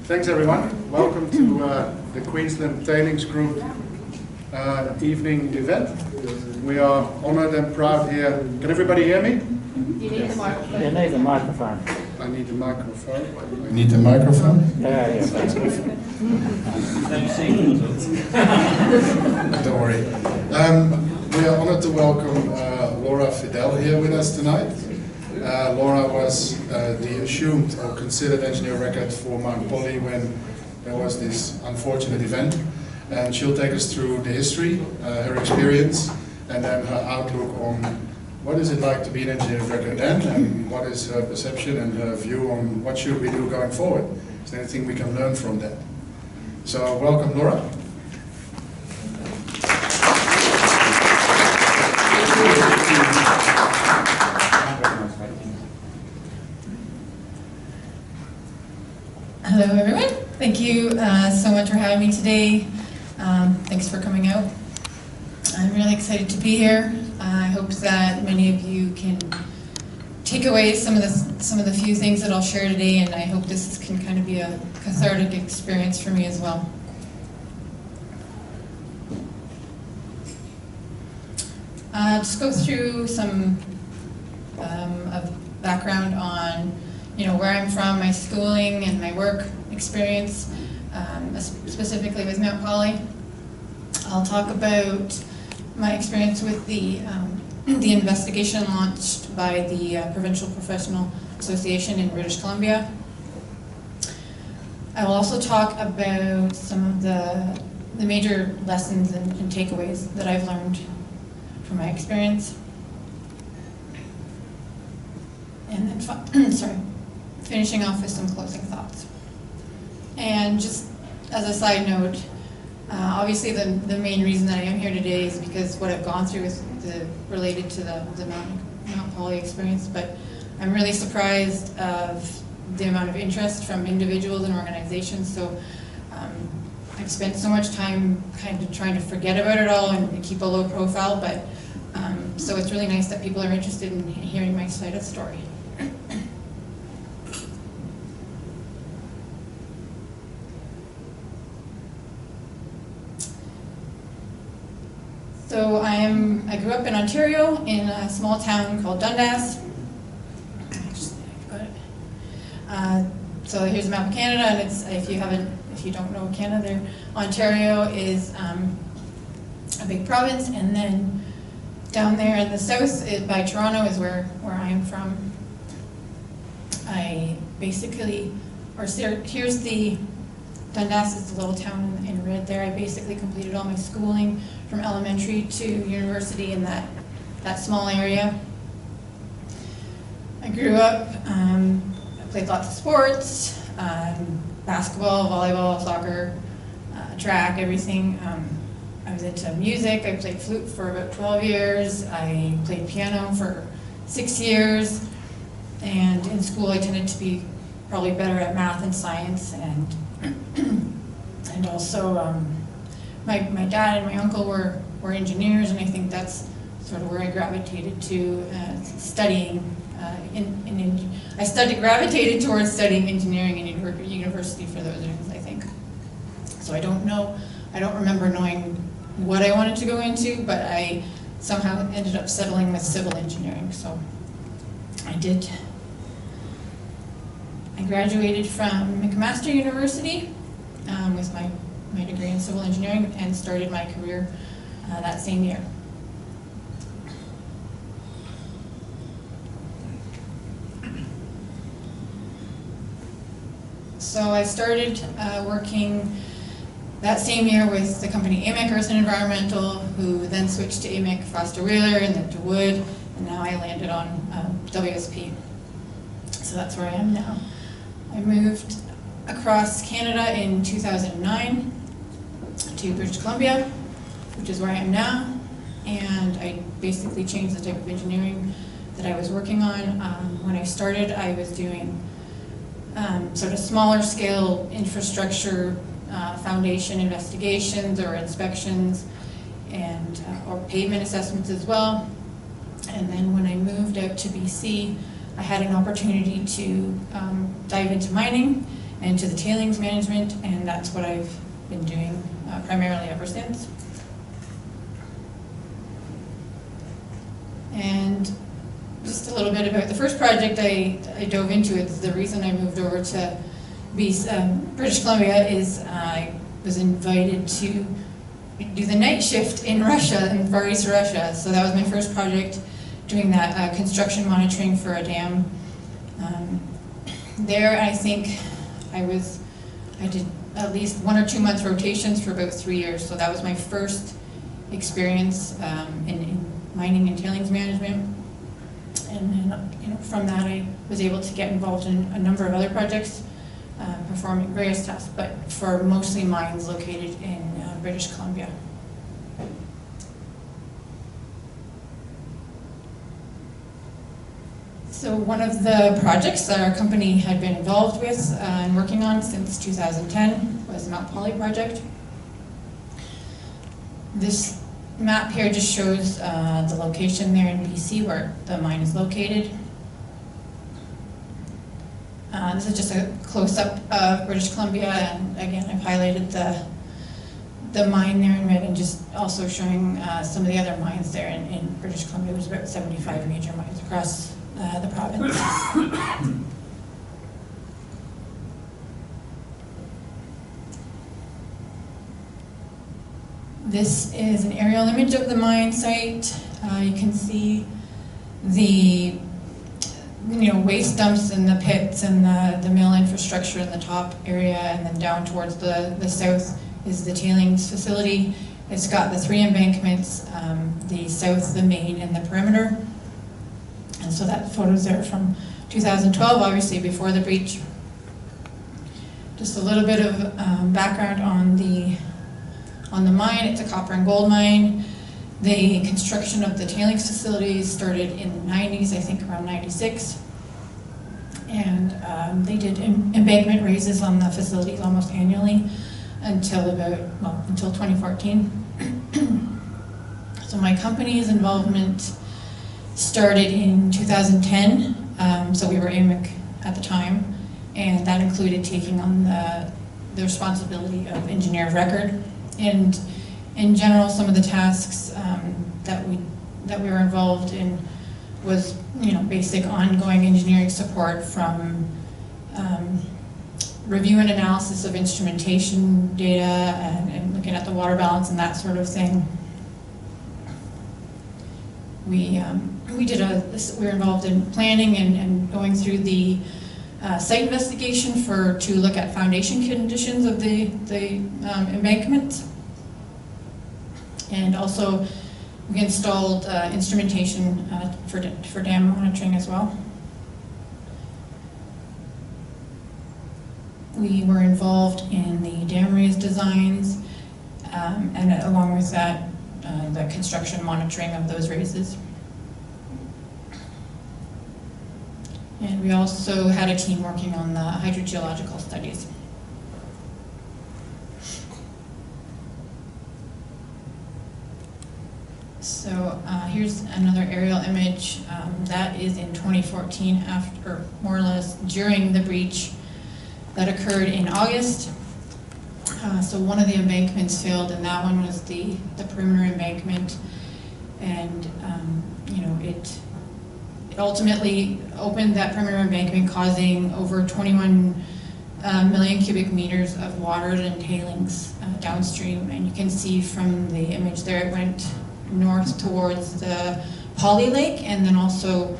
Thanks everyone. Welcome to the Queensland Tailings Group evening event. We are honored and proud here. Can everybody hear me? You need the microphone. You need the microphone. I need the microphone. You need the microphone? Yeah. Don't worry. We are honored to welcome Laura Fidel here with us tonight. Laura was the assumed or considered engineer record for Mount Polley when there was this unfortunate event. And she'll take us through the history, her experience, and then her outlook on what is it like to be an engineer record then, and what is her perception and her view on what should we do going forward. Is there anything we can learn from that? So welcome, Laura. Hello everyone. Thank you so much for having me today. Thanks for coming out. I'm really excited to be here. I hope that many of you can take away some of the few things that I'll share today, and I hope this can kind of be a cathartic experience for me as well. Just go through some of background on where I'm from, my schooling and my work experience, specifically with Mount Polley. I'll talk about my experience with the investigation launched by the Provincial Professional Association in British Columbia. I will also talk about some of the major lessons and takeaways that I've learned from my experience. And then, finishing off with some closing thoughts. And just as a side note, obviously the main reason that I am here today is because what I've gone through is related to the Mount Polley experience, but I'm really surprised of the amount of interest from individuals and organizations. So I've spent so much time kind of trying to forget about it all and keep a low profile, but so it's really nice that people are interested in hearing my side of the story. So I grew up in Ontario in a small town called Dundas. So here's a map of Canada, and it's if you don't know Canada, Ontario is a big province, and then down there in the south by Toronto is where I am from. Here's the Dundas is the little town in red there. I basically completed all my schooling from elementary to university in that small area. I grew up, I played lots of sports, basketball, volleyball, soccer, track, everything. I was into music. I played flute for about 12 years. I played piano for 6 years. And in school I tended to be probably better at math and science, and also my dad and my uncle were engineers, and I think that's sort of where I gravitated to studying. I gravitated towards studying engineering in university for those reasons, I think. So I don't remember knowing what I wanted to go into, but I somehow ended up settling with civil engineering. So I did. I graduated from McMaster University with my degree in civil engineering and started my career that same year. So I started working that same year with the company AMEC Earth and Environmental, who then switched to AMEC Foster Wheeler and then to Wood, and now I landed on WSP. So that's where I am now. I moved across Canada in 2009 to British Columbia, which is where I am now, and I basically changed the type of engineering that I was working on. When I started, I was doing sort of smaller scale infrastructure foundation investigations or inspections, and or pavement assessments as well. And then when I moved out to BC, I had an opportunity to dive into mining and to the tailings management, and that's what I've been doing primarily ever since. And just a little bit about the first project I dove into. It's the reason I moved over to British Columbia is I was invited to do the night shift in Russia, in Far East Russia. So that was my first project, doing that construction monitoring for a dam. There, I think I did at least 1 or 2 months rotations for about 3 years. So that was my first experience in mining and tailings management. And then, from that, I was able to get involved in a number of other projects, performing various tasks, but for mostly mines located in British Columbia. So one of the projects that our company had been involved with and working on since 2010 was the Mount Polley project. This map here just shows the location there in BC where the mine is located. This is just a close-up of British Columbia, and again, I've highlighted the mine there in red, and just also showing some of the other mines there in British Columbia. There's about 75 major mines across the province. This is an aerial image of the mine site. You can see the waste dumps and the pits and the mill infrastructure in the top area, and then down towards the south is the tailings facility. It's got the 3 embankments, the south, the main, and the perimeter. And so that photo's there from 2012, obviously before the breach. Just a little bit of background on the mine. It's a copper and gold mine. The construction of the tailings facilities started in the 90s, I think around 96. And they did embankment raises on the facilities almost annually until 2014. So my company's involvement started in 2010. So we were AMIC at the time, and that included taking on the responsibility of engineer of record. And in general, some of the tasks that we were involved in was, basic ongoing engineering support, from review and analysis of instrumentation data and looking at the water balance and that sort of thing. We were involved in planning and going through the site investigation to look at foundation conditions of the embankment. And also we installed instrumentation for dam monitoring as well. We were involved in the dam raise designs, and along with that, the construction monitoring of those raises. And we also had a team working on the hydrogeological studies. So here's another aerial image. That is in 2014, after, more or less, during the breach that occurred in August. So one of the embankments failed, and that one was the perimeter embankment. And it ultimately opened that perimeter embankment, causing over 21 million cubic meters of water and tailings downstream. And you can see from the image there, it went north towards the Polley Lake, and then also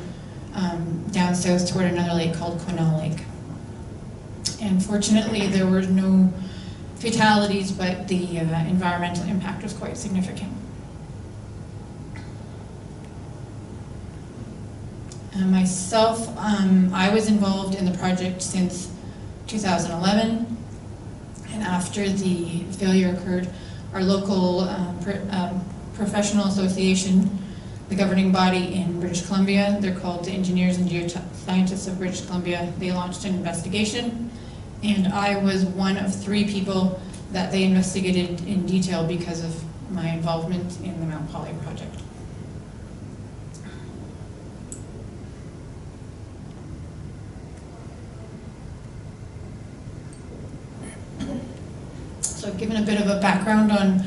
down south toward another lake called Quesnel Lake. And fortunately, there were no fatalities, but the environmental impact was quite significant. Myself, I was involved in the project since 2011, and after the failure occurred, our local professional association, the governing body in British Columbia, they're called the Engineers and Geoscientists of British Columbia, they launched an investigation, and I was one of 3 people that they investigated in detail because of my involvement in the Mount Polley project. So I've given a bit of a background on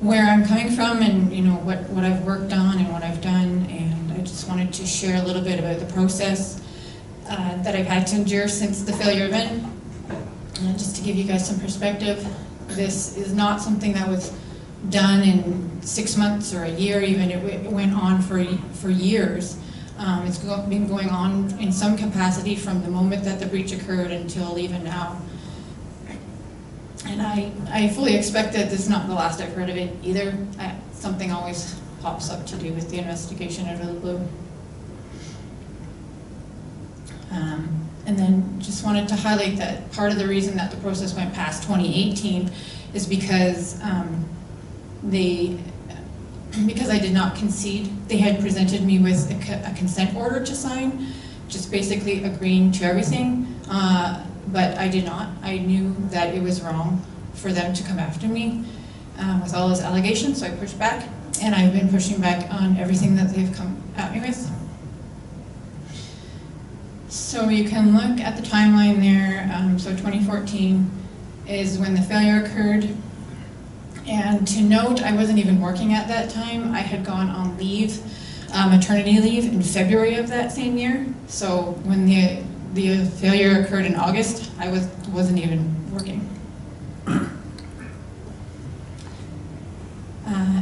where I'm coming from and what I've worked on and what I've done, and I just wanted to share a little bit about the process that I've had to endure since the failure event. And just to give you guys some perspective, this is not something that was done in 6 months or a year even. It went on for years. It's been going on in some capacity from the moment that the breach occurred until even now. And I fully expect that this is not the last I've heard of it either. Something always pops up to do with the investigation out of the blue. And then just wanted to highlight that part of the reason that the process went past 2018 is because because I did not concede. They had presented me with a consent order to sign, just basically agreeing to everything, but I did not. I knew that it was wrong for them to come after me with all those allegations, so I pushed back, and I've been pushing back on everything that they've come at me with. So you can look at the timeline there. So 2014 is when the failure occurred. And to note, I wasn't even working at that time. I had gone on leave, maternity leave, in February of that same year. So when the failure occurred in August, I wasn't even working.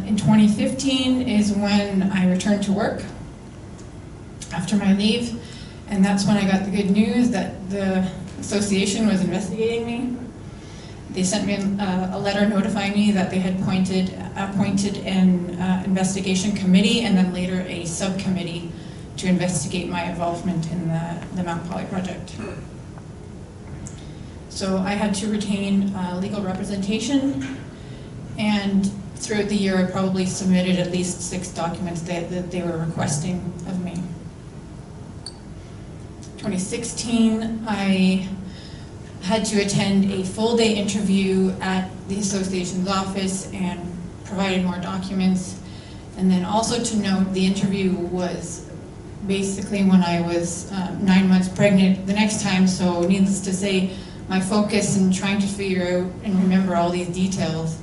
In 2015 is when I returned to work after my leave. And that's when I got the good news that the association was investigating me. They sent me a letter notifying me that they had appointed an investigation committee and then later a subcommittee to investigate my involvement in the Mount Polley project. So I had to retain legal representation, and throughout the year I probably submitted at least 6 documents that they were requesting of me. 2016, I had to attend a full-day interview at the association's office and provided more documents. And then also to note, the interview was basically when I was 9 months pregnant the next time, so needless to say, my focus in trying to figure out and remember all these details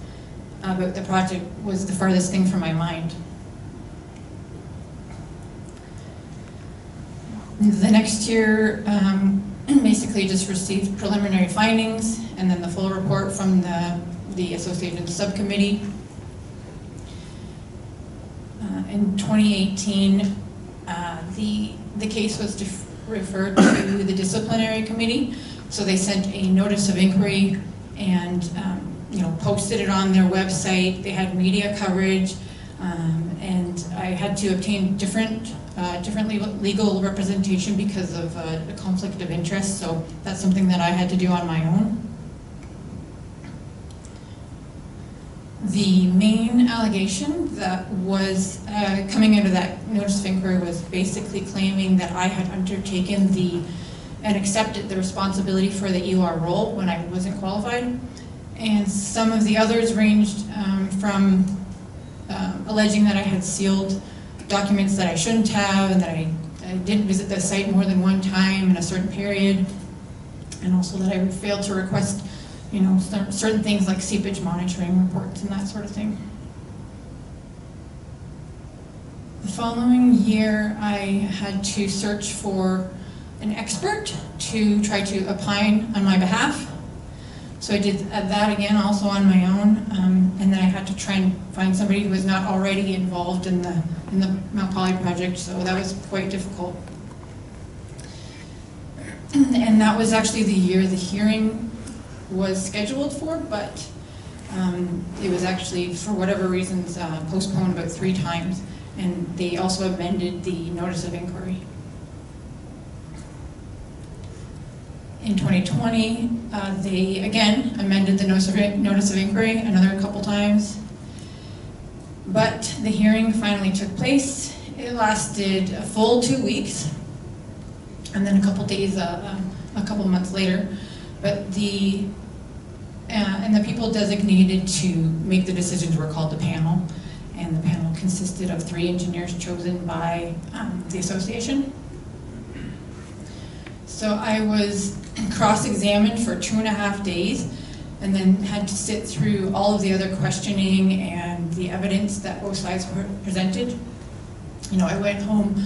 about the project was the farthest thing from my mind. The next year, basically just received preliminary findings and then the full report from the association subcommittee. In 2018, the case was referred to the disciplinary committee, so they sent a notice of inquiry and posted it on their website. They had media coverage, and I had to obtain different legal representation because of a conflict of interest, so that's something that I had to do on my own. The main allegation that was coming out of that notice of inquiry was basically claiming that I had undertaken and accepted the responsibility for the EOR role when I wasn't qualified. And some of the others ranged from alleging that I had sealed documents that I shouldn't have, and that I didn't visit the site more than one time in a certain period, and also that I failed to request certain things like seepage monitoring reports and that sort of thing. The following year, I had to search for an expert to try to opine on my behalf. So I did that again, also on my own, and then I had to try and find somebody who was not already involved in the Mount Polley project, so that was quite difficult. And that was actually the year the hearing was scheduled for, but it was actually, for whatever reasons, postponed about 3 times, and they also amended the notice of inquiry. In 2020, they again amended the notice of inquiry another couple times, but the hearing finally took place. It lasted a full 2 weeks, and then a couple days, a couple months later. But the people designated to make the decisions were called the panel, and the panel consisted of 3 engineers chosen by the association. So I was cross-examined for 2.5 days, and then had to sit through all of the other questioning and the evidence that both sides presented. You know, I went home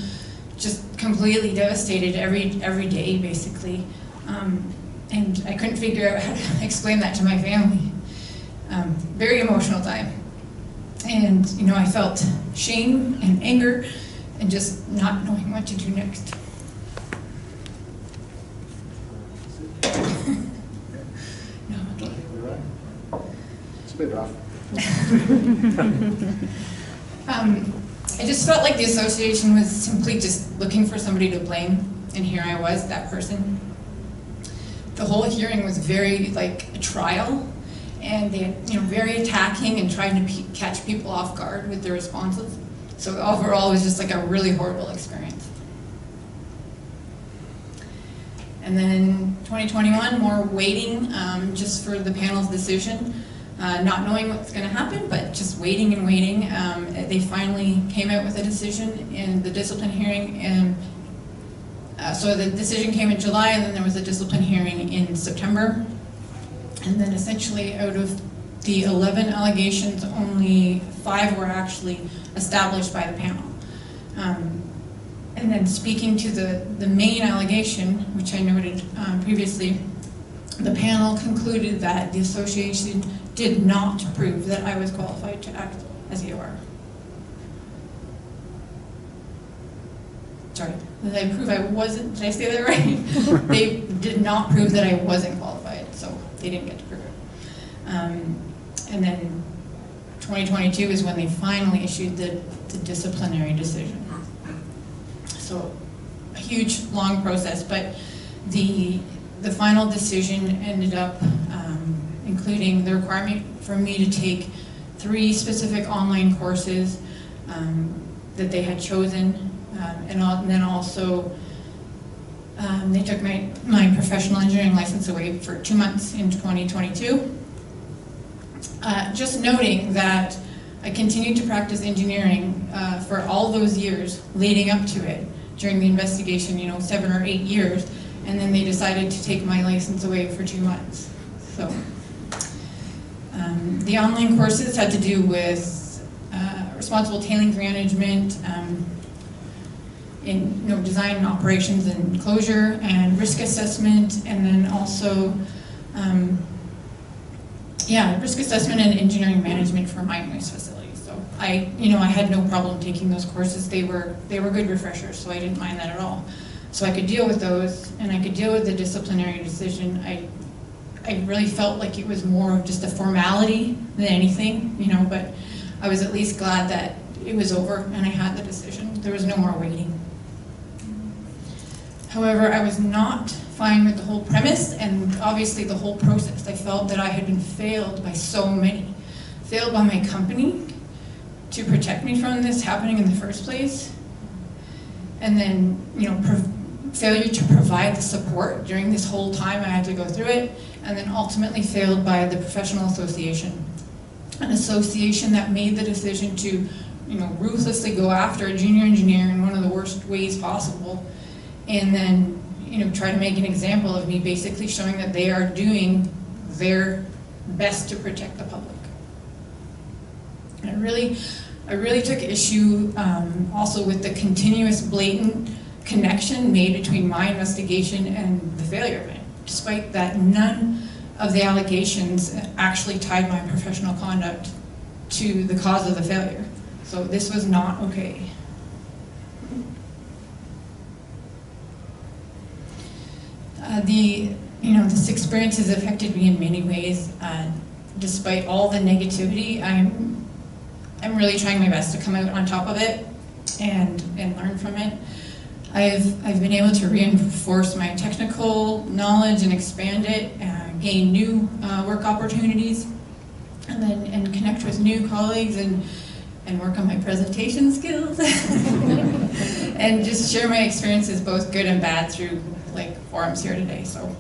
just completely devastated every day, basically. And I couldn't figure out how to explain that to my family. Very emotional time. And, you know, I felt shame and anger and just not knowing what to do next. No, okay. It's a bit rough. I just felt like the association was simply just looking for somebody to blame, and here I was, that person. The whole hearing was very like a trial, and they, you know, very attacking and trying to catch people off guard with their responses. So overall, it was just like a really horrible experience. And then 2021, more waiting just for the panel's decision. Not knowing what's going to happen, but just waiting and waiting. They finally came out with a decision in the discipline hearing, and so the decision came in July, and then there was a discipline hearing in September. And then essentially out of the 11 allegations, only 5 were actually established by the panel. And then speaking to the main allegation, which I noted previously, the panel concluded that the association did not prove that I was qualified to act as EOR. Sorry, did I prove I wasn't? Did I say that right? They did not prove that I wasn't qualified, so they didn't get to prove it. And then 2022 is when they finally issued the disciplinary decision. So a huge, long process, but the final decision ended up including the requirement for me to take 3 specific online courses that they had chosen, and then also they took my professional engineering license away for 2 months in 2022. Just noting that I continued to practice engineering for all those years leading up to it during the investigation, you know, 7 or 8 years, and then they decided to take my license away for 2 months. So the online courses had to do with responsible tailings management, in design, operations, and closure, and risk assessment, and then also risk assessment and engineering management for mine waste facilities. So I had no problem taking those courses. They were good refreshers, so I didn't mind that at all. So I could deal with those, and I could deal with the disciplinary decision. I really felt like it was more of just a formality than anything, you know, but I was at least glad that it was over and I had the decision. There was no more waiting. However, I was not fine with the whole premise and obviously the whole process. I felt that I had been failed by so many. Failed by my company to protect me from this happening in the first place. And then, you know, failure to provide the support during this whole time I had to go through it. And then ultimately failed by the professional association. An association that made the decision to, you know, ruthlessly go after a junior engineer in one of the worst ways possible. And then, you know, try to make an example of me, basically showing that they are doing their best to protect the public. And I really took issue also with the continuous blatant connection made between my investigation and the failure of it, despite that none of the allegations actually tied my professional conduct to the cause of the failure. So this was not okay. This experience has affected me in many ways. Despite all the negativity, I'm really trying my best to come out on top of it and learn from it. I've been able to reinforce my technical knowledge and expand it, gain new work opportunities, and connect with new colleagues and work on my presentation skills and just share my experiences, both good and bad, through forums here today. So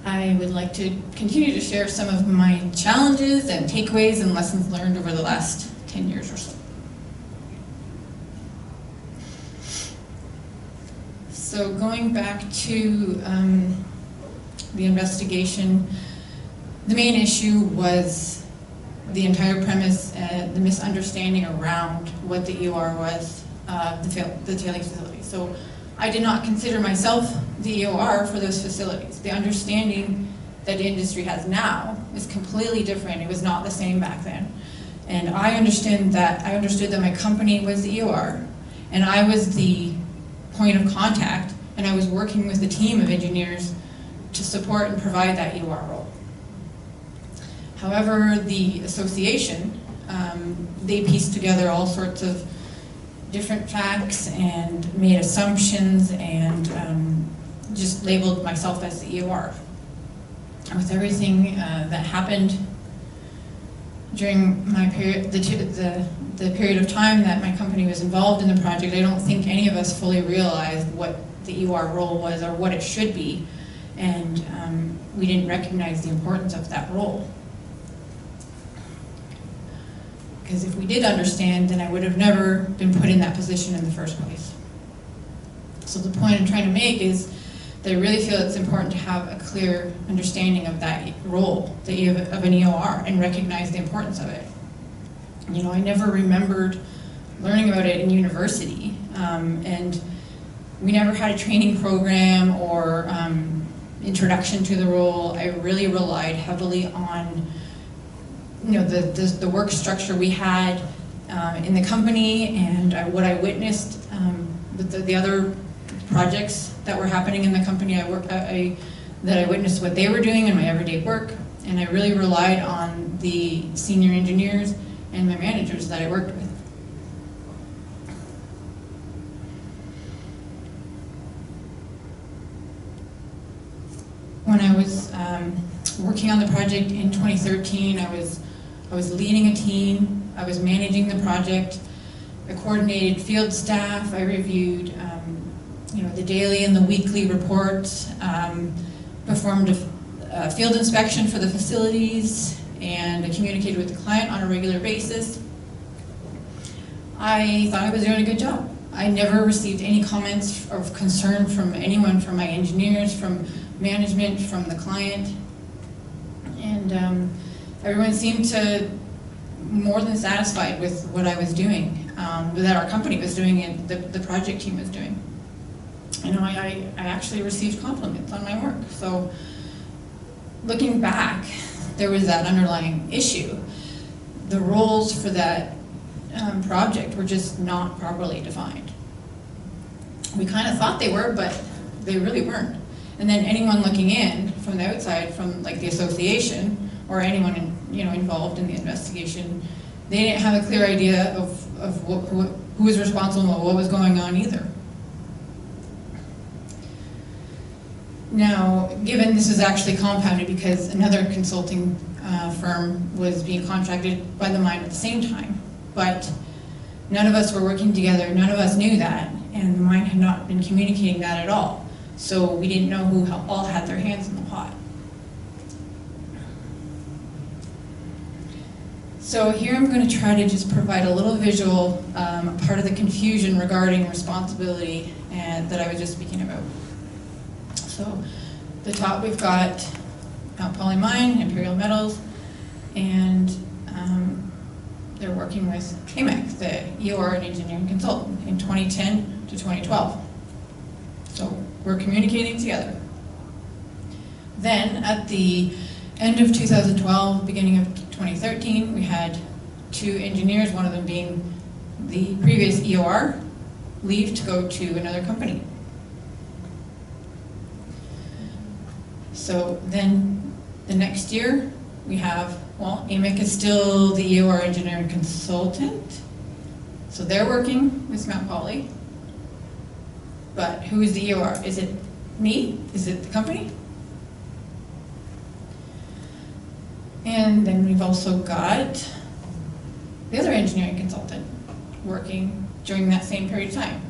I would like to continue to share some of my challenges and takeaways and lessons learned over the last 10 years or so. So going back to the investigation, The main issue was the entire premise, the misunderstanding around what the EOR was, the tailings facility. So I did not consider myself the EOR for those facilities. The understanding that the industry has now is completely different. It was not the same back then. And I understood that my company was the EOR, and I was the point of contact, and I was working with a team of engineers to support and provide that EOR role. However, the association, they pieced together all sorts of different facts and made assumptions and just labeled myself as the EOR. With everything that happened during my period, the period of time that my company was involved in the project, I don't think any of us fully realized what the EOR role was or what it should be, and we didn't recognize the importance of that role. Because if we did understand, then I would have never been put in that position in the first place. So the point I'm trying to make is that I really feel it's important to have a clear understanding of that role of an EOR and recognize the importance of it. You know, I never remembered learning about it in university, and we never had a training program or introduction to the role. I really relied heavily on, you know, the work structure we had in the company and what I witnessed with the other projects that were happening in the company that I witnessed what they were doing in my everyday work, and I really relied on the senior engineers and my managers that I worked with. When I was working on the project in 2013, I was leading a team, I was managing the project, I coordinated field staff, I reviewed you know, the daily and the weekly reports, performed a field inspection for the facilities, and I communicated with the client on a regular basis. I thought I was doing a good job. I never received any comments of concern from anyone, from my engineers, from management, from the client, and everyone seemed to more than satisfied with what I was doing, that our company was doing and the project team was doing. You know, I actually received compliments on my work. So looking back, there was that underlying issue. The roles for that project were just not properly defined. We kind of thought they were, but they really weren't. And then anyone looking in from the outside, from like the association or anyone involved in the investigation, they didn't have a clear idea of who was responsible and what was going on either. Now, given this is actually compounded because another consulting firm was being contracted by the mine at the same time, but none of us were working together, none of us knew that, and the mine had not been communicating that at all. So we didn't know who all had their hands in the pot. So here I'm going to try to just provide a little visual part of the confusion regarding responsibility that I was just speaking about. So the top we've got Mount Polley Mine, Imperial Metals, and they're working with AMEC, the EOR and engineering consultant, in 2010 to 2012. So we're communicating together. Then at the end of 2012, beginning of 2013, we had two engineers, one of them being the previous EOR, leave to go to another company. So then the next year we have, well, AMEC is still the EOR engineering consultant. So they're working with Mount Polley. But who is the EOR? Is it me? Is it the company? And then we've also got the other engineering consultant working during that same period of time.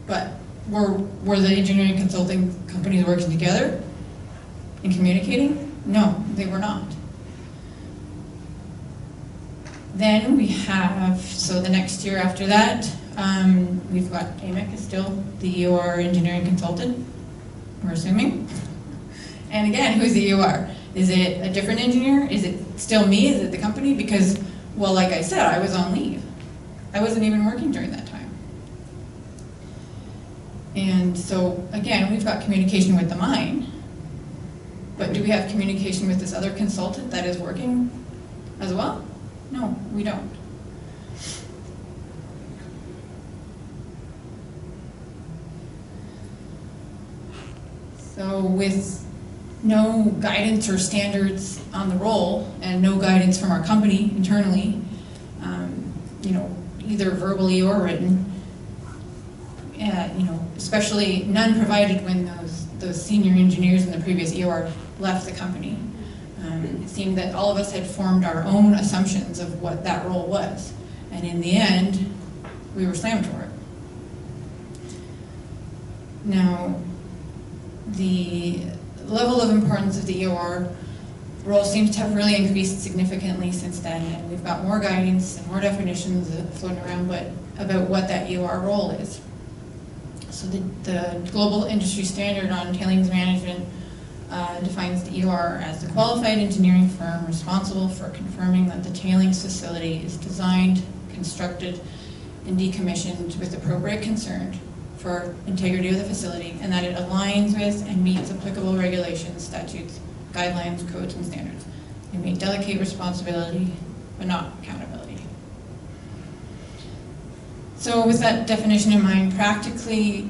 But were the engineering consulting companies working together and communicating? No, they were not. Then we have, so the next year after that, we've got AMEC is still the EOR engineering consultant, we're assuming. And again, who's the EOR? Is it a different engineer? Is it still me? Is it the company? Because, well, like I said, I was on leave. I wasn't even working during that time. And so, again, we've got communication with the mine, but do we have communication with this other consultant that is working as well? No, we don't. So with no guidance or standards on the role and no guidance from our company internally, you know, either verbally or written, you know, especially none provided when those senior engineers in the previous EOR left the company. It seemed that all of us had formed our own assumptions of what that role was. And in the end, we were slammed for it. Now, the level of importance of the EOR role seems to have really increased significantly since then, and we've got more guidance and more definitions floating around about what that EOR role is. So the global industry standard on tailings management defines the EOR as the qualified engineering firm responsible for confirming that the tailings facility is designed, constructed, and decommissioned with appropriate concern for integrity of the facility, and that it aligns with and meets applicable regulations, statutes, guidelines, codes, and standards. They may delegate responsibility, but not accountability. So with that definition in mind, practically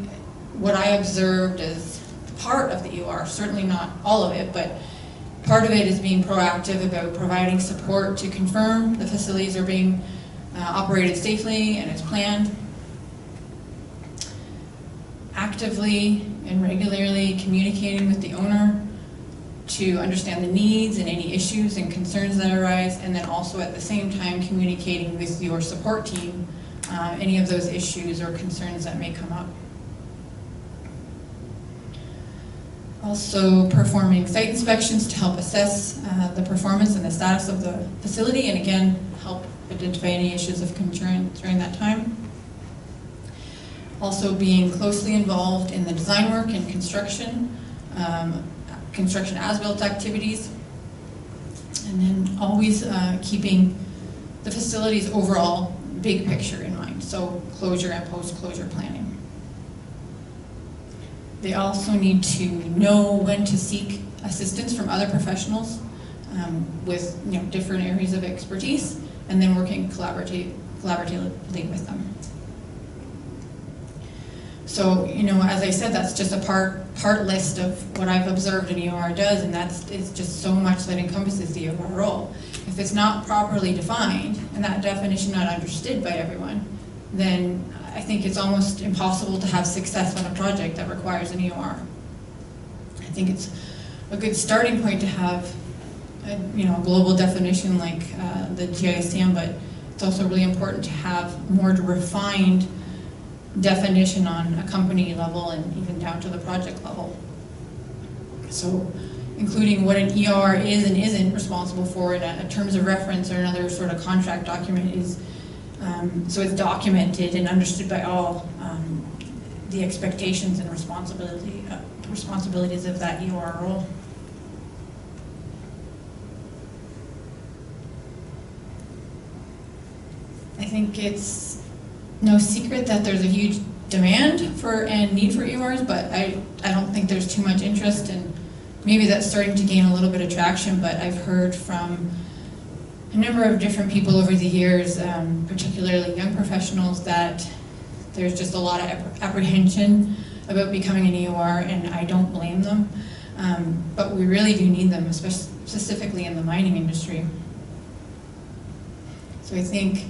what I observed as part of the EOR, certainly not all of it, but part of it is being proactive about providing support to confirm the facilities are being operated safely and as planned. Actively and regularly communicating with the owner to understand the needs and any issues and concerns that arise, and then also at the same time communicating with your support team any of those issues or concerns that may come up. Also performing site inspections to help assess the performance and the status of the facility, and again, help identify any issues of concern during that time. Also being closely involved in the design work and construction, construction as-built activities, and then always keeping the facility's overall big picture in mind, so closure and post-closure planning. They also need to know when to seek assistance from other professionals with different areas of expertise, and then working collaboratively with them. So, as I said, that's just a part list of what I've observed an EOR does, and it's just so much that encompasses the EOR role. If it's not properly defined, and that definition not understood by everyone, then I think it's almost impossible to have success on a project that requires an EOR. I think it's a good starting point to have a global definition like the GISTM, but it's also really important to have more refined definition on a company level and even down to the project level. So including what an EOR is and isn't responsible for in a terms of reference or another sort of contract document is so it's documented and understood by all the expectations and responsibilities of that EOR role. I think it's no secret that there's a huge demand for and need for EORs, but I don't think there's too much interest, and maybe that's starting to gain a little bit of traction, but I've heard from a number of different people over the years, particularly young professionals, that there's just a lot of apprehension about becoming an EOR, and I don't blame them, but we really do need them, specifically in the mining industry. So I think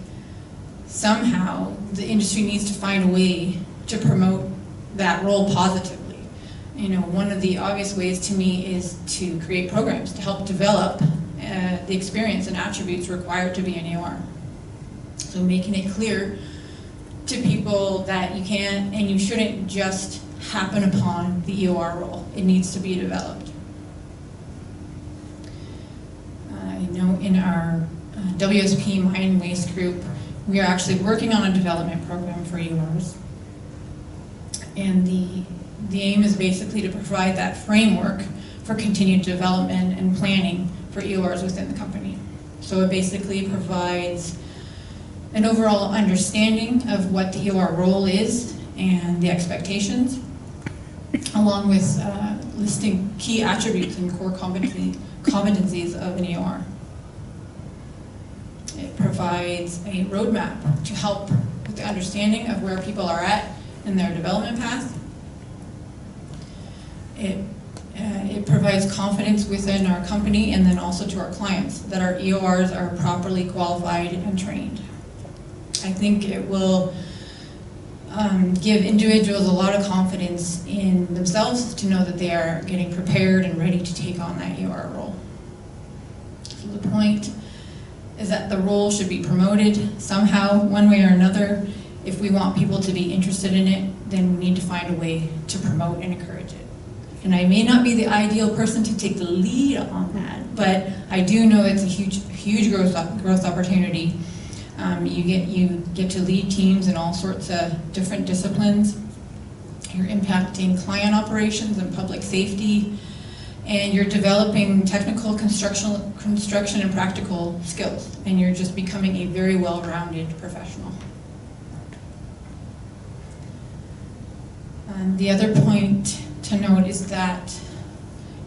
somehow the industry needs to find a way to promote that role positively. One of the obvious ways to me is to create programs to help develop the experience and attributes required to be an EOR. So making it clear to people that you can't and you shouldn't just happen upon the EOR role. It needs to be developed. In our WSP Mine Waste Group, we are actually working on a development program for EORs. And the aim is basically to provide that framework for continued development and planning for EORs within the company. So it basically provides an overall understanding of what the EOR role is and the expectations, along with listing key attributes and core competencies of an EOR. It provides a roadmap to help with the understanding of where people are at in their development path. It provides confidence within our company and then also to our clients that our EORs are properly qualified and trained. I think it will give individuals a lot of confidence in themselves to know that they are getting prepared and ready to take on that EOR role. So the point is that the role should be promoted somehow, one way or another. If we want people to be interested in it, then we need to find a way to promote and encourage it. And I may not be the ideal person to take the lead on that, but I do know it's a huge growth opportunity. You get to lead teams in all sorts of different disciplines. You're impacting client operations and public safety, and you're developing technical construction and practical skills, and you're just becoming a very well-rounded professional. The other point to note is that,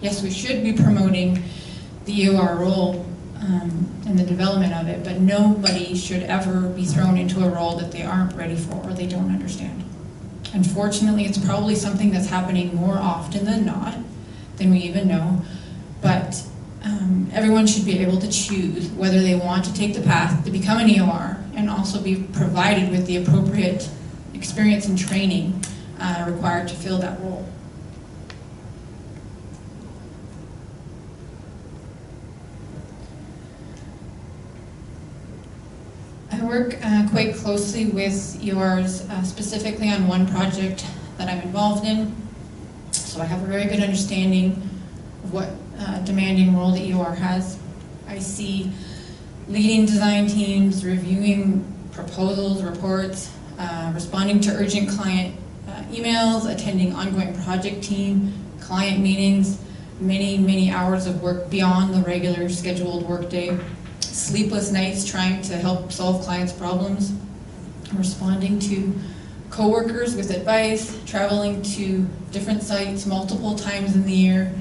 yes, we should be promoting the EOR role and the development of it, but nobody should ever be thrown into a role that they aren't ready for or they don't understand. Unfortunately, it's probably something that's happening more often than not, than we even know, but everyone should be able to choose whether they want to take the path to become an EOR and also be provided with the appropriate experience and training required to fill that role. I work quite closely with EORs, specifically on one project that I'm involved in. So I have a very good understanding of what demanding role the EOR has. I see leading design teams, reviewing proposals, reports, responding to urgent client emails, attending ongoing project team, client meetings, many hours of work beyond the regular scheduled workday, sleepless nights trying to help solve clients' problems, responding to coworkers with advice, traveling to different sites multiple times in the year,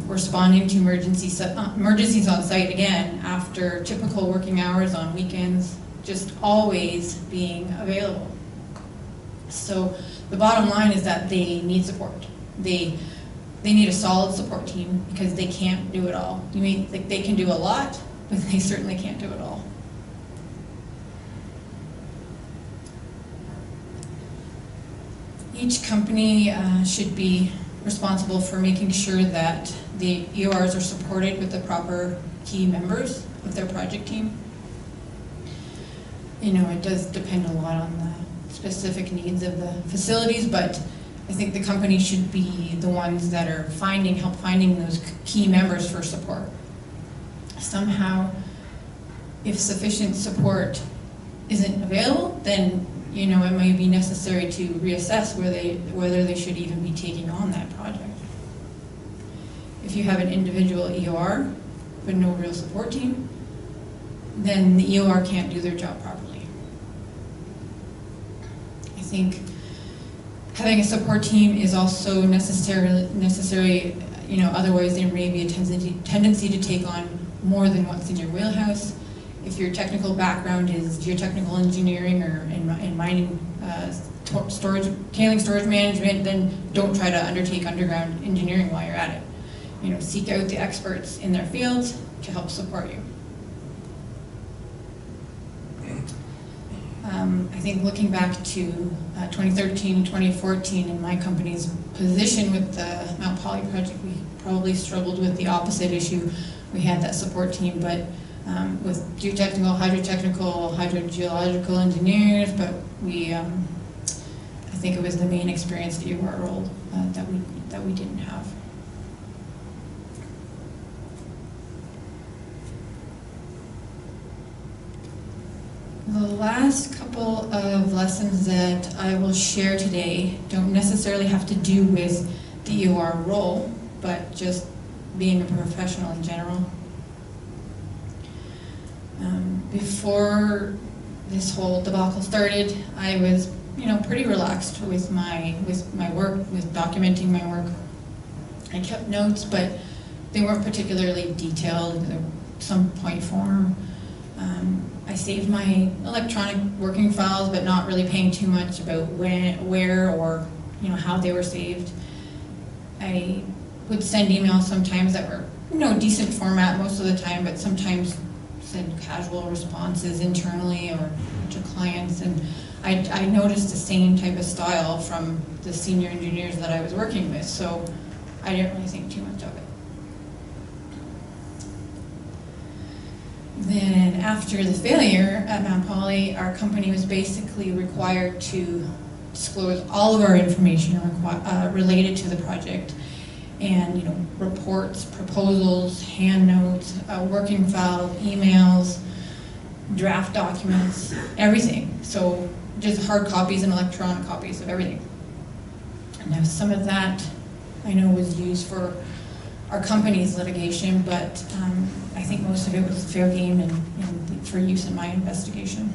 responding to emergencies on site again after typical working hours on weekends, just always being available. So the bottom line is that they need support. They need a solid support team because they can't do it all. You mean like they can do a lot, but they certainly can't do it all. Each company should be responsible for making sure that the EORs are supported with the proper key members of their project team. You know, it does depend a lot on the specific needs of the facilities, but I think the company should be the ones that are help finding those key members for support. Somehow, if sufficient support isn't available, then you know it may be necessary to reassess whether they should even be taking on that project. If you have an individual EOR but no real support team, then the EOR can't do their job properly. I think having a support team is also necessary. You know, otherwise there may be a tendency to take on more than what's in your wheelhouse. If your technical background is geotechnical engineering or in mining, tailings storage management, then don't try to undertake underground engineering while you're at it. You know, seek out the experts in their fields to help support you. I think looking back to 2013, 2014 in my company's position with the Mount Polley project, we probably struggled with the opposite issue. We had that support team, but with geotechnical, hydrogeological engineers, but we, I think it was the main experienced EOR role that we didn't have. The last couple of lessons that I will share today don't necessarily have to do with the EOR role, but just being a professional in general. Before this whole debacle started, I was, pretty relaxed with my work, with documenting my work. I kept notes, but they weren't particularly detailed. Some point form. I saved my electronic working files, but not really paying too much about where or how they were saved. I would send emails sometimes that were decent format most of the time, but sometimes send casual responses internally or to clients, and I noticed the same type of style from the senior engineers that I was working with, so I didn't really think too much of it. Then after the failure at Mount Polley, our company was basically required to disclose all of our information related to the project, and reports, proposals, hand notes, working files, emails, draft documents, everything. So just hard copies and electronic copies of everything. And now some of that I know was used for our company's litigation, but I think most of it was fair game and for use in my investigation.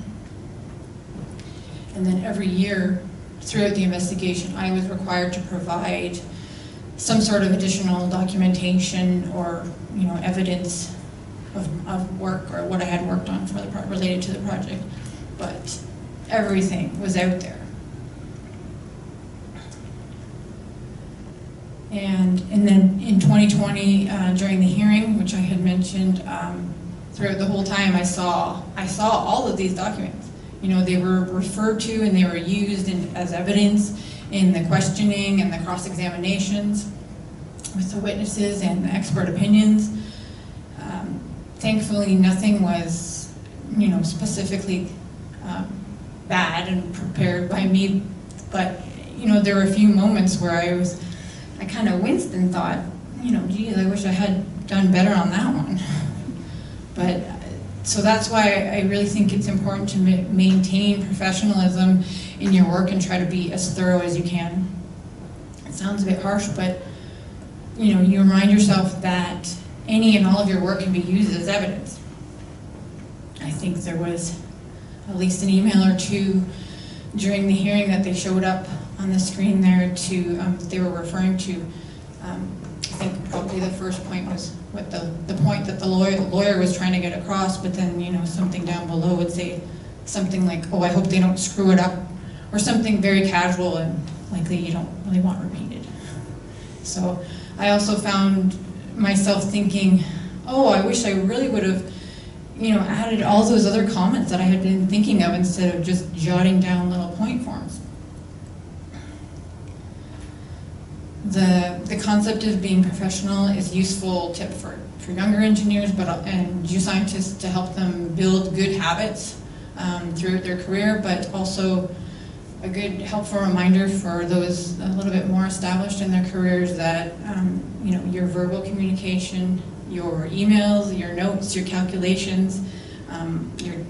And then every year throughout the investigation, I was required to provide some sort of additional documentation or evidence of work or what I had worked on for related to the project, but everything was out there. And then in 2020, during the hearing, which I had mentioned, throughout the whole time, I saw all of these documents. They were referred to and they were used as evidence in the questioning and the cross-examinations with the witnesses and the expert opinions. Thankfully, nothing was, specifically bad and prepared by me, but there were a few moments where I kind of winced and thought, geez, I wish I had done better on that one. But so that's why I really think it's important to maintain professionalism in your work and try to be as thorough as you can. It sounds a bit harsh, but you remind yourself that any and all of your work can be used as evidence. I think there was at least an email or two during the hearing that they showed up on the screen there they were referring to. I think probably the first point was what the point that the lawyer was trying to get across, but then something down below would say something like, oh, I hope they don't screw it up, or something very casual and likely you don't really want repeated. So I also found myself thinking, oh, I wish I really would have added all those other comments that I had been thinking of instead of just jotting down little point forms. The concept of being professional is a useful tip for younger engineers and geoscientists to help them build good habits throughout their career, but also a good helpful reminder for those a little bit more established in their careers that your verbal communication, your emails, your notes, your calculations,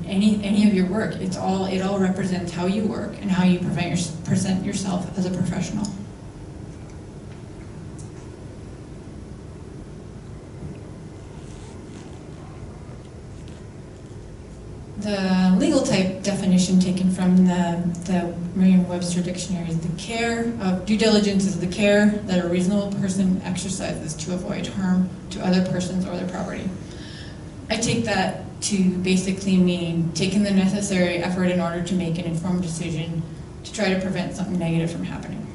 any of your work, it all represents how you work and how you present yourself as a professional. The legal type definition taken from the Merriam-Webster dictionary is the care of due diligence is the care that a reasonable person exercises to avoid harm to other persons or their property. I take that to basically mean taking the necessary effort in order to make an informed decision to try to prevent something negative from happening.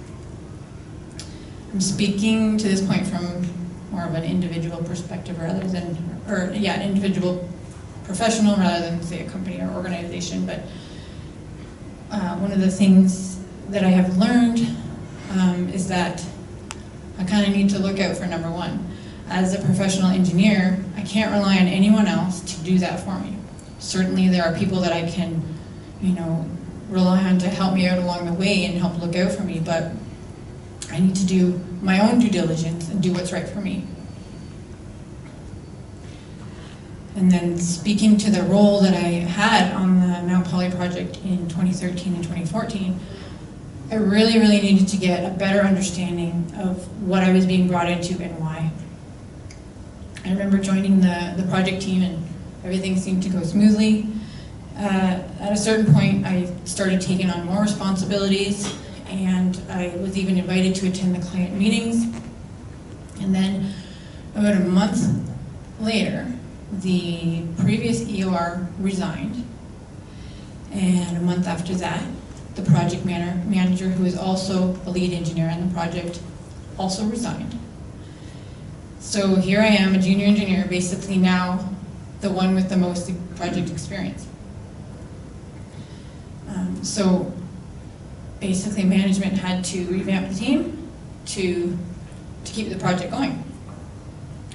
I'm speaking to this point from more of an individual perspective rather than, an individual professional rather than, say, a company or organization, but one of the things that I have learned is that I kind of need to look out for number one. As a professional engineer, I can't rely on anyone else to do that for me. Certainly there are people that I can, rely on to help me out along the way and help look out for me, but I need to do my own due diligence and do what's right for me. And then speaking to the role that I had on the Mount Polley project in 2013 and 2014, I really, really needed to get a better understanding of what I was being brought into and why. I remember joining the project team and everything seemed to go smoothly. At a certain point, I started taking on more responsibilities, and I was even invited to attend the client meetings. And then about a month later, the previous EOR resigned, and a month after that, the project manager, who is also the lead engineer on the project, also resigned. So here I am, a junior engineer, basically now the one with the most project experience. So basically management had to revamp the team to keep the project going.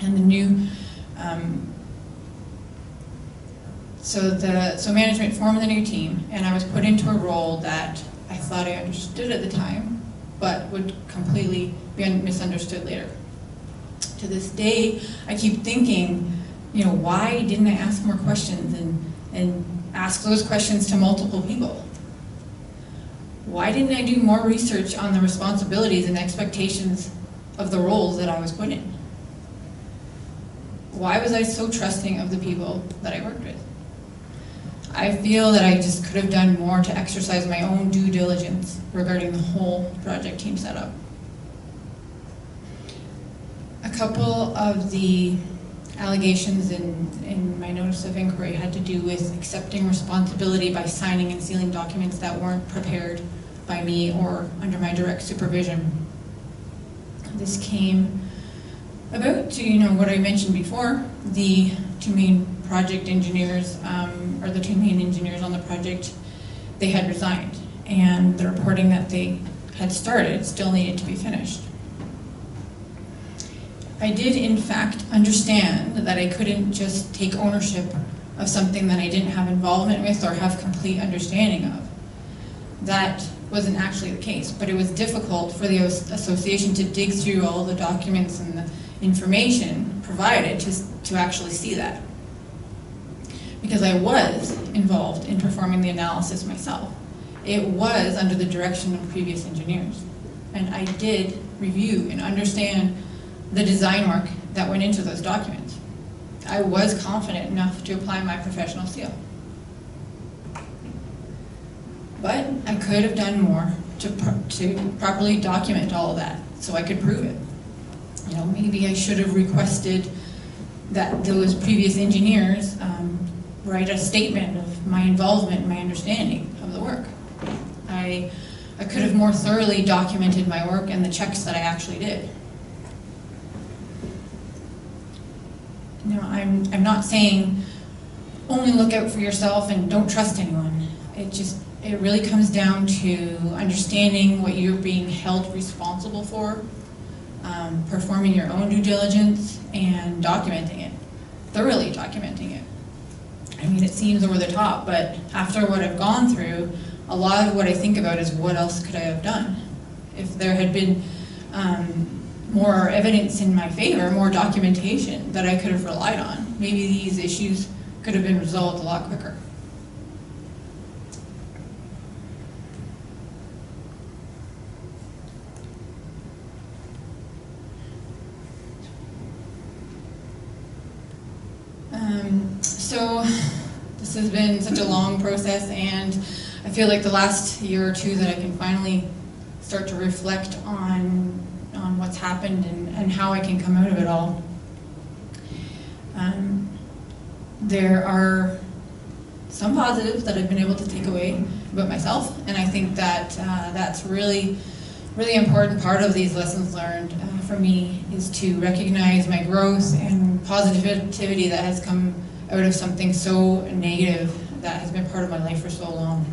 And the new, so management formed the new team, and I was put into a role that I thought I understood at the time, but would completely be misunderstood later. To this day, I keep thinking, you know, why didn't I ask more questions and ask those questions to multiple people? Why didn't I do more research on the responsibilities and expectations of the roles that I was put in? Why was I so trusting of the people that I worked with? I feel that I just could have done more to exercise my own due diligence regarding the whole project team setup. A couple of the allegations in my notice of inquiry had to do with accepting responsibility by signing and sealing documents that weren't prepared by me or under my direct supervision. This came about to, you know, what I mentioned before, the two main project engineers, or the two main engineers on the project, they had resigned, and the reporting that they had started still needed to be finished. I did, in fact, understand that I couldn't just take ownership of something that I didn't have involvement with or have complete understanding of. That wasn't actually the case, but it was difficult for the association to dig through all the documents and the information provided to actually see that. Because I was involved in performing the analysis myself. It was under the direction of previous engineers. And I did review and understand the design work that went into those documents. I was confident enough to apply my professional seal. But I could have done more to properly document all of that so I could prove it. You know, maybe I should have requested that those previous engineers write a statement of my involvement and my understanding of the work. I could have more thoroughly documented my work and the checks that I actually did. You know, I'm not saying only look out for yourself and don't trust anyone. It really comes down to understanding what you're being held responsible for, performing your own due diligence, and documenting it, thoroughly documenting it. I mean, it seems over the top, but after what I've gone through, a lot of what I think about is what else could I have done? If there had been more evidence in my favor, more documentation that I could have relied on, maybe these issues could have been resolved a lot quicker. So this has been such a long process, and I feel like the last year or two that I can finally start to reflect on what's happened and how I can come out of it all. There are some positives that I've been able to take away about myself, and I think that that's really important part of these lessons learned for me, is to recognize my growth and positivity that has come out of something so negative that has been part of my life for so long.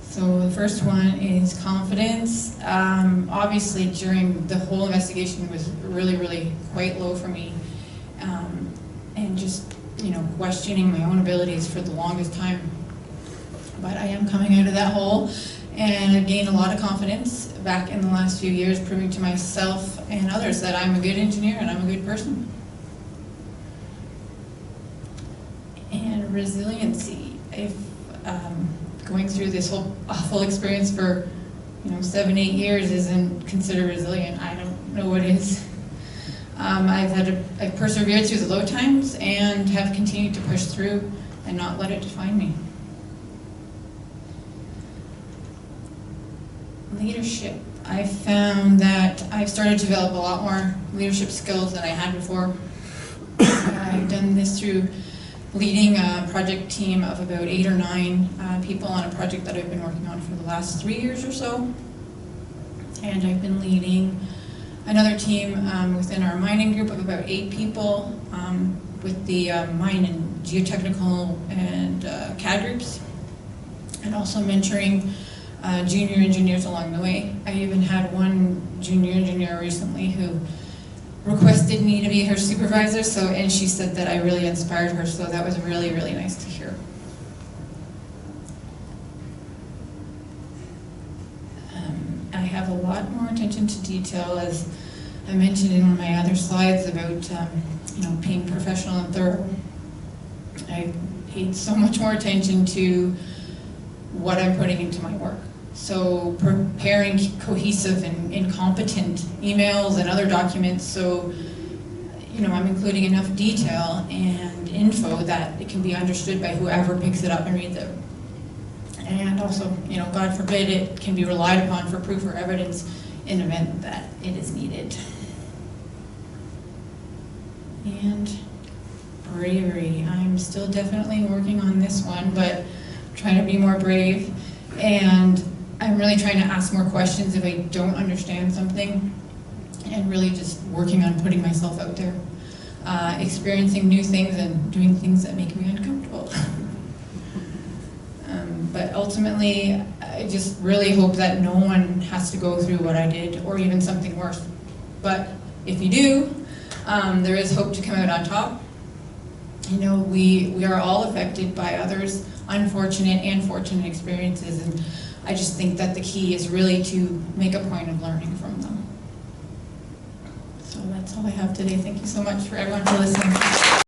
So the first one is confidence. Obviously during the whole investigation was really quite low for me, and just, you know, questioning my own abilities for the longest time. But I am coming out of that hole, and I've gained a lot of confidence back in the last few years, proving to myself and others that I'm a good engineer and I'm a good person. And resiliency. If going through this whole awful experience for 7-8 years isn't considered resilient, I don't know what is. I've persevered through the low times and have continued to push through and not let it define me. Leadership. I found that I've started to develop a lot more leadership skills than I had before. I've done this through leading a project team of about 8 or 9 people on a project that I've been working on for the last 3 years or so. And I've been leading another team within our mining group of about 8 people with the mine and geotechnical and CAD groups, and also mentoring junior engineers along the way. I even had one junior engineer recently who requested me to be her supervisor, and she said that I really inspired her, so that was really, really nice to hear. I have a lot more attention to detail, as I mentioned in one of my other slides about being professional and thorough. I paid so much more attention to what I'm putting into my work. So preparing cohesive and competent emails and other documents, so I'm including enough detail and info that it can be understood by whoever picks it up and reads it. And also, God forbid, it can be relied upon for proof or evidence in the event that it is needed. And bravery. I'm still definitely working on this one, but I'm trying to be more brave. And I'm really trying to ask more questions if I don't understand something, and really just working on putting myself out there, experiencing new things and doing things that make me uncomfortable. But ultimately, I just really hope that no one has to go through what I did, or even something worse. But if you do, there is hope to come out on top. We are all affected by others' unfortunate and fortunate experiences, and I just think that the key is really to make a point of learning from them. So that's all I have today. Thank you so much for everyone for listening.